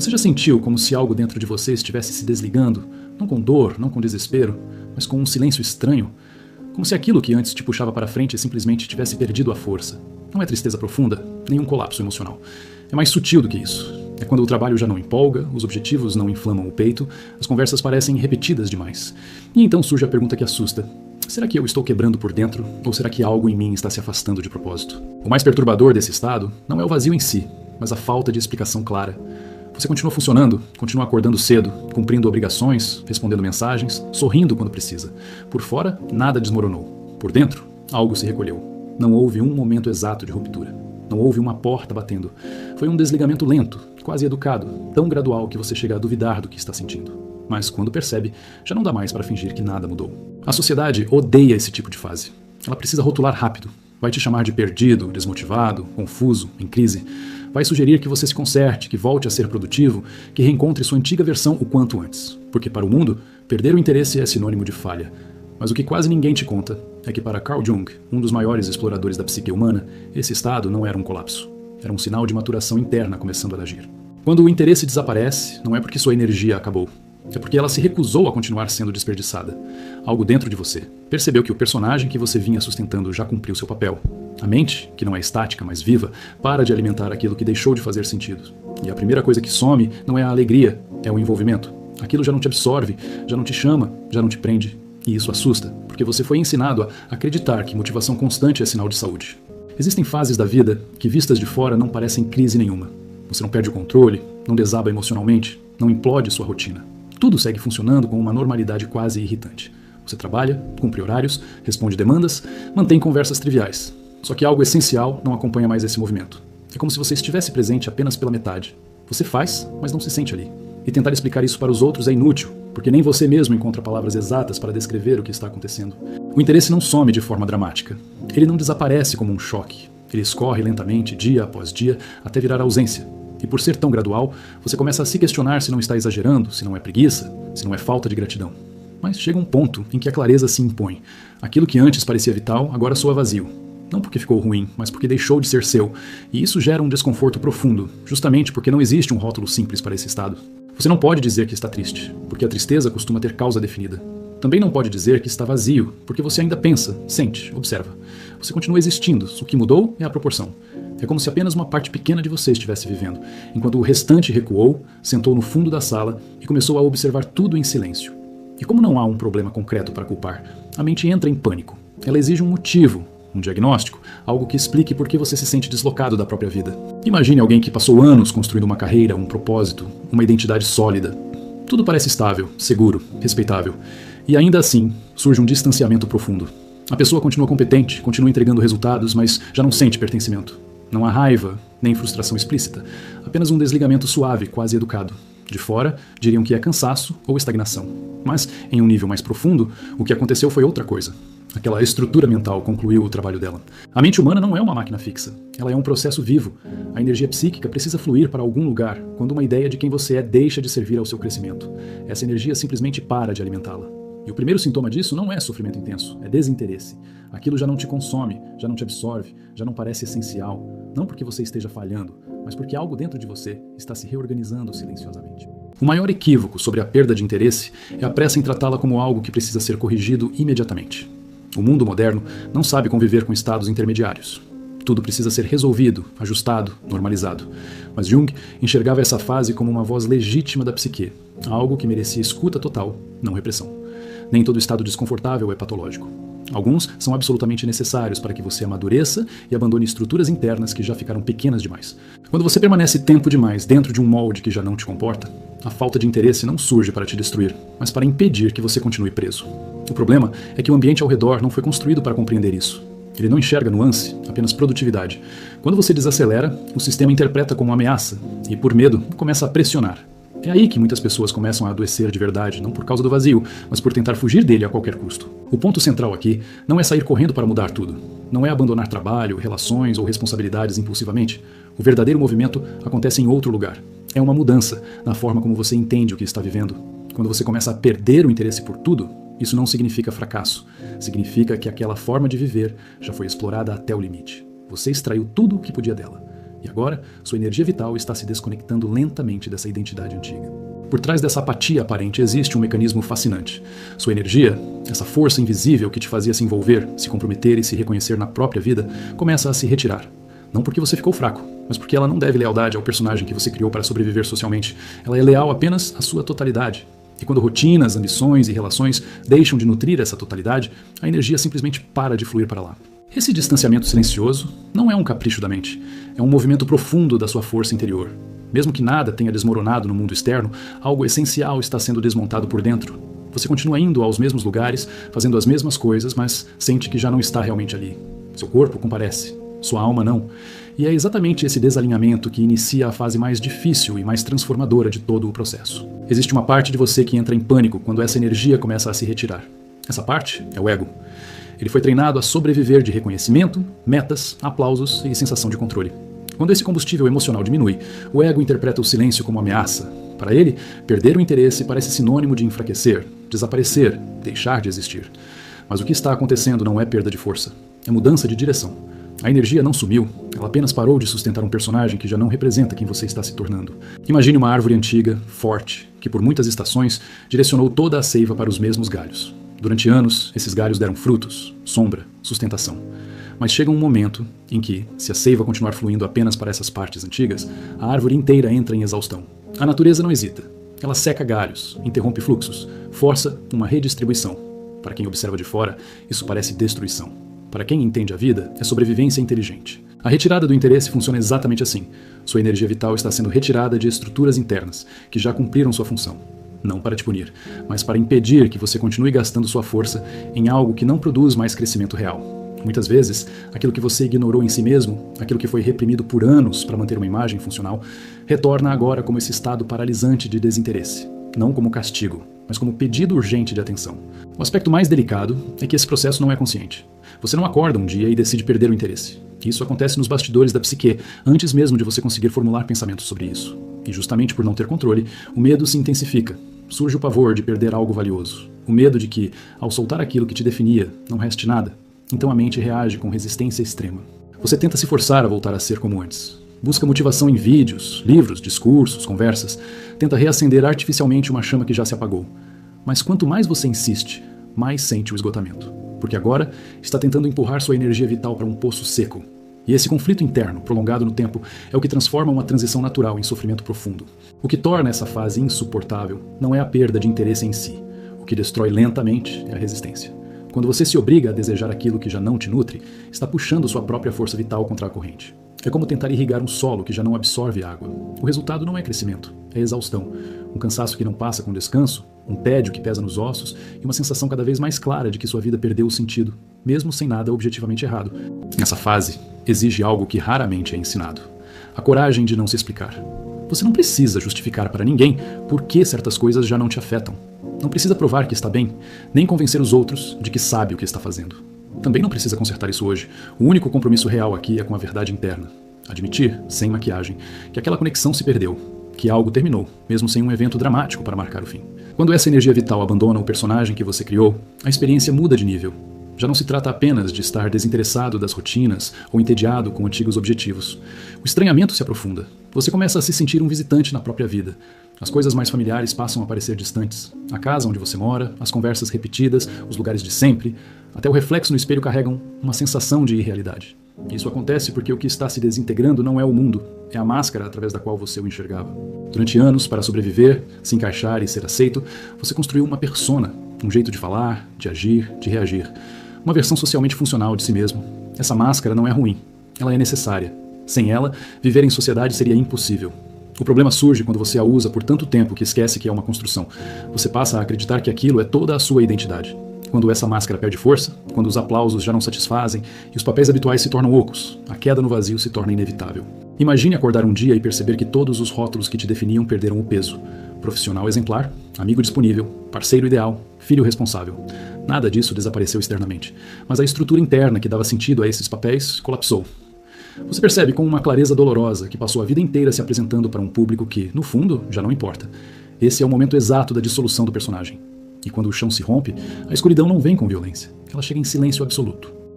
Você já sentiu como se algo dentro de você estivesse se desligando, não com dor, não com desespero, mas com um silêncio estranho? Como se aquilo que antes te puxava para frente simplesmente tivesse perdido a força. Não é tristeza profunda, nem um colapso emocional. É mais sutil do que isso. É quando o trabalho já não empolga, os objetivos não inflamam o peito, as conversas parecem repetidas demais. E então surge a pergunta que assusta. Será que eu estou quebrando por dentro, ou será que algo em mim está se afastando de propósito? O mais perturbador desse estado não é o vazio em si, mas a falta de explicação clara. Você continua funcionando, continua acordando cedo, cumprindo obrigações, respondendo mensagens, sorrindo quando precisa. Por fora, nada desmoronou. Por dentro, algo se recolheu. Não houve um momento exato de ruptura. Não houve uma porta batendo. Foi um desligamento lento, quase educado, tão gradual que você chega a duvidar do que está sentindo. Mas quando percebe, já não dá mais para fingir que nada mudou. A sociedade odeia esse tipo de fase. Ela precisa rotular rápido. Vai te chamar de perdido, desmotivado, confuso, em crise. Vai sugerir que você se conserte, que volte a ser produtivo, que reencontre sua antiga versão o quanto antes. Porque para o mundo, perder o interesse é sinônimo de falha. Mas o que quase ninguém te conta é que para Carl Jung, um dos maiores exploradores da psique humana, esse estado não era um colapso. Era um sinal de maturação interna começando a agir. Quando o interesse desaparece, não é porque sua energia acabou. É porque ela se recusou a continuar sendo desperdiçada. Algo dentro de você percebeu que o personagem que você vinha sustentando já cumpriu seu papel. A mente, que não é estática, mas viva, para de alimentar aquilo que deixou de fazer sentido. E a primeira coisa que some não é a alegria, é o envolvimento. Aquilo já não te absorve, já não te chama, já não te prende. E isso assusta, porque você foi ensinado a acreditar que motivação constante é sinal de saúde. Existem fases da vida que, vistas de fora, não parecem crise nenhuma. Você não perde o controle, não desaba emocionalmente, não implode sua rotina. Tudo segue funcionando com uma normalidade quase irritante. Você trabalha, cumpre horários, responde demandas, mantém conversas triviais. Só que algo essencial não acompanha mais esse movimento. É como se você estivesse presente apenas pela metade. Você faz, mas não se sente ali. E tentar explicar isso para os outros é inútil, porque nem você mesmo encontra palavras exatas para descrever o que está acontecendo. O interesse não some de forma dramática. Ele não desaparece como um choque. Ele escorre lentamente, dia após dia, até virar ausência. E por ser tão gradual, você começa a se questionar se não está exagerando, se não é preguiça, se não é falta de gratidão. Mas chega um ponto em que a clareza se impõe. Aquilo que antes parecia vital, agora soa vazio. Não porque ficou ruim, mas porque deixou de ser seu. E isso gera um desconforto profundo, justamente porque não existe um rótulo simples para esse estado. Você não pode dizer que está triste, porque a tristeza costuma ter causa definida. Também não pode dizer que está vazio, porque você ainda pensa, sente, observa. Você continua existindo, o que mudou é a proporção. É como se apenas uma parte pequena de você estivesse vivendo, enquanto o restante recuou, sentou no fundo da sala e começou a observar tudo em silêncio. E como não há um problema concreto para culpar, a mente entra em pânico. Ela exige um motivo, um diagnóstico, algo que explique por que você se sente deslocado da própria vida. Imagine alguém que passou anos construindo uma carreira, um propósito, uma identidade sólida. Tudo parece estável, seguro, respeitável. E ainda assim, surge um distanciamento profundo. A pessoa continua competente, continua entregando resultados, mas já não sente pertencimento. Não há raiva, nem frustração explícita. Apenas um desligamento suave, quase educado. De fora, diriam que é cansaço ou estagnação. Mas, em um nível mais profundo, o que aconteceu foi outra coisa. Aquela estrutura mental concluiu o trabalho dela. A mente humana não é uma máquina fixa. Ela é um processo vivo. A energia psíquica precisa fluir para algum lugar, quando uma ideia de quem você é deixa de servir ao seu crescimento. Essa energia simplesmente para de alimentá-la. E o primeiro sintoma disso não é sofrimento intenso, é desinteresse. Aquilo já não te consome, já não te absorve, já não parece essencial. Não porque você esteja falhando, mas porque algo dentro de você está se reorganizando silenciosamente. O maior equívoco sobre a perda de interesse é a pressa em tratá-la como algo que precisa ser corrigido imediatamente. O mundo moderno não sabe conviver com estados intermediários. Tudo precisa ser resolvido, ajustado, normalizado. Mas Jung enxergava essa fase como uma voz legítima da psique, algo que merecia escuta total, não repressão. Nem todo estado desconfortável é patológico. Alguns são absolutamente necessários para que você amadureça e abandone estruturas internas que já ficaram pequenas demais. Quando você permanece tempo demais dentro de um molde que já não te comporta, a falta de interesse não surge para te destruir, mas para impedir que você continue preso. O problema é que o ambiente ao redor não foi construído para compreender isso. Ele não enxerga nuance, apenas produtividade. Quando você desacelera, o sistema interpreta como ameaça e, por medo, começa a pressionar. É aí que muitas pessoas começam a adoecer de verdade, não por causa do vazio, mas por tentar fugir dele a qualquer custo. O ponto central aqui não é sair correndo para mudar tudo. Não é abandonar trabalho, relações ou responsabilidades impulsivamente. O verdadeiro movimento acontece em outro lugar. É uma mudança na forma como você entende o que está vivendo. Quando você começa a perder o interesse por tudo, isso não significa fracasso. Significa que aquela forma de viver já foi explorada até o limite. Você extraiu tudo o que podia dela. E agora, sua energia vital está se desconectando lentamente dessa identidade antiga. Por trás dessa apatia aparente existe um mecanismo fascinante. Sua energia, essa força invisível que te fazia se envolver, se comprometer e se reconhecer na própria vida, começa a se retirar. Não porque você ficou fraco, mas porque ela não deve lealdade ao personagem que você criou para sobreviver socialmente. Ela é leal apenas à sua totalidade. E quando rotinas, ambições e relações deixam de nutrir essa totalidade, a energia simplesmente para de fluir para lá. Esse distanciamento silencioso não é um capricho da mente, é um movimento profundo da sua força interior. Mesmo que nada tenha desmoronado no mundo externo, algo essencial está sendo desmontado por dentro. Você continua indo aos mesmos lugares, fazendo as mesmas coisas, mas sente que já não está realmente ali. Seu corpo comparece, sua alma não. E é exatamente esse desalinhamento que inicia a fase mais difícil e mais transformadora de todo o processo. Existe uma parte de você que entra em pânico quando essa energia começa a se retirar. Essa parte é o ego. Ele foi treinado a sobreviver de reconhecimento, metas, aplausos e sensação de controle. Quando esse combustível emocional diminui, o ego interpreta o silêncio como ameaça. Para ele, perder o interesse parece sinônimo de enfraquecer, desaparecer, deixar de existir. Mas o que está acontecendo não é perda de força, é mudança de direção. A energia não sumiu, ela apenas parou de sustentar um personagem que já não representa quem você está se tornando. Imagine uma árvore antiga, forte, que por muitas estações direcionou toda a seiva para os mesmos galhos. Durante anos, esses galhos deram frutos, sombra, sustentação. Mas chega um momento em que, se a seiva continuar fluindo apenas para essas partes antigas, a árvore inteira entra em exaustão. A natureza não hesita. Ela seca galhos, interrompe fluxos, força uma redistribuição. Para quem observa de fora, isso parece destruição. Para quem entende a vida, é sobrevivência inteligente. A retirada do interesse funciona exatamente assim. Sua energia vital está sendo retirada de estruturas internas, que já cumpriram sua função. Não para te punir, mas para impedir que você continue gastando sua força em algo que não produz mais crescimento real. Muitas vezes, aquilo que você ignorou em si mesmo, aquilo que foi reprimido por anos para manter uma imagem funcional, retorna agora como esse estado paralisante de desinteresse. Não como castigo, mas como pedido urgente de atenção. O aspecto mais delicado é que esse processo não é consciente. Você não acorda um dia e decide perder o interesse. Isso acontece nos bastidores da psique, antes mesmo de você conseguir formular pensamentos sobre isso. E justamente por não ter controle, o medo se intensifica. Surge o pavor de perder algo valioso. O medo de que, ao soltar aquilo que te definia, não reste nada. Então a mente reage com resistência extrema. Você tenta se forçar a voltar a ser como antes. Busca motivação em vídeos, livros, discursos, conversas. Tenta reacender artificialmente uma chama que já se apagou. Mas quanto mais você insiste, mais sente o esgotamento. Porque agora está tentando empurrar sua energia vital para um poço seco. E esse conflito interno, prolongado no tempo, é o que transforma uma transição natural em sofrimento profundo. O que torna essa fase insuportável não é a perda de interesse em si. O que destrói lentamente é a resistência. Quando você se obriga a desejar aquilo que já não te nutre, está puxando sua própria força vital contra a corrente. É como tentar irrigar um solo que já não absorve água. O resultado não é crescimento, é exaustão. Um cansaço que não passa com descanso, um tédio que pesa nos ossos e uma sensação cada vez mais clara de que sua vida perdeu o sentido, mesmo sem nada objetivamente errado. Essa fase exige algo que raramente é ensinado: a coragem de não se explicar. Você não precisa justificar para ninguém por que certas coisas já não te afetam. Não precisa provar que está bem, nem convencer os outros de que sabe o que está fazendo. Também não precisa consertar isso hoje. O único compromisso real aqui é com a verdade interna. Admitir, sem maquiagem, que aquela conexão se perdeu, que algo terminou, mesmo sem um evento dramático para marcar o fim. Quando essa energia vital abandona o personagem que você criou, a experiência muda de nível. Já não se trata apenas de estar desinteressado das rotinas ou entediado com antigos objetivos. O estranhamento se aprofunda. Você começa a se sentir um visitante na própria vida. As coisas mais familiares passam a parecer distantes. A casa onde você mora, as conversas repetidas, os lugares de sempre, até o reflexo no espelho carregam uma sensação de irrealidade. Isso acontece porque o que está se desintegrando não é o mundo, é a máscara através da qual você o enxergava. Durante anos, para sobreviver, se encaixar e ser aceito, você construiu uma persona, um jeito de falar, de agir, de reagir. Uma versão socialmente funcional de si mesmo. Essa máscara não é ruim, ela é necessária. Sem ela, viver em sociedade seria impossível. O problema surge quando você a usa por tanto tempo que esquece que é uma construção. Você passa a acreditar que aquilo é toda a sua identidade. Quando essa máscara perde força, quando os aplausos já não satisfazem e os papéis habituais se tornam ocos, a queda no vazio se torna inevitável. Imagine acordar um dia e perceber que todos os rótulos que te definiam perderam o peso. Profissional exemplar, amigo disponível, parceiro ideal, filho responsável. Nada disso desapareceu externamente, mas a estrutura interna que dava sentido a esses papéis colapsou. Você percebe com uma clareza dolorosa que passou a vida inteira se apresentando para um público que, no fundo, já não importa. Esse é o momento exato da dissolução do personagem. E quando o chão se rompe, a escuridão não vem com violência. Ela chega em silêncio absoluto.